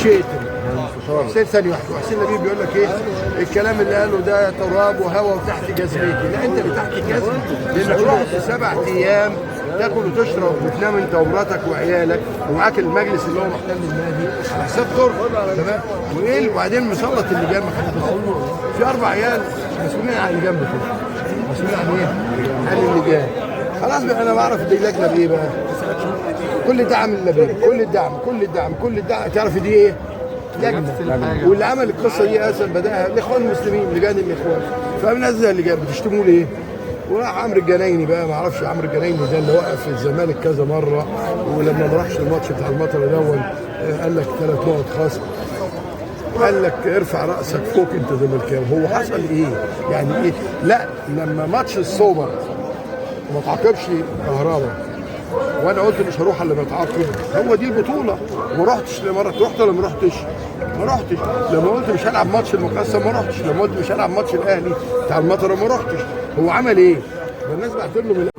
يقعدش يقتل. حسين ثانيه واحده، وحسين لبيب بيقول لك ايه؟ الكلام اللي قاله ده تراب وهواء وتحت جزمتي. لا انت اللي تحت الجزمه، لانك رحت 7 ايام تاكل وتشرب وتنام انت ومراتك وعيالك ومعاك المجلس اللي هو محتل النادي على حساب طرق. تمام؟ وايه وبعدين مسلط اللجان في 4 عيال مسؤولين عن اللجان بتوعهم. مسؤولين عن ايه؟ عن اللجان. خلاص بقى انا بعرف دي لجنه بايه بقى؟ كل دعم اللبيب، كل الدعم تعرف دي ايه؟ لجنه. واللي عمل القصه دي اصلا بداها الاخوان المسلمين، لجان الاخوان. فمنزل اللجان بتشتموا ليه؟ وراح عمرو الجنايني بقى، ما اعرفش عمرو الجنايني ده اللي وقف في الزمالك كذا مره، ولما ما راحش الماتش بتاع المطر الاول قال لك 3 نقط خصم. قال لك ارفع راسك فوق انت زملكاوي. هو حصل ايه؟ يعني ايه؟ لا لما ماتش السوبر ما تعاقبش كهربا وانا قلت مش هروح الا لما اتعاقب، هو دي البطوله. ما رحتش لما رحت ولا ما رحتش؟ ما رحتش. لما قلت مش هلعب ماتش المقصه ما رحتش. لما قلت مش هلعب ماتش الاهلي بتاع المطر ما رحتش. هو عمل ايه؟ الناس بعت له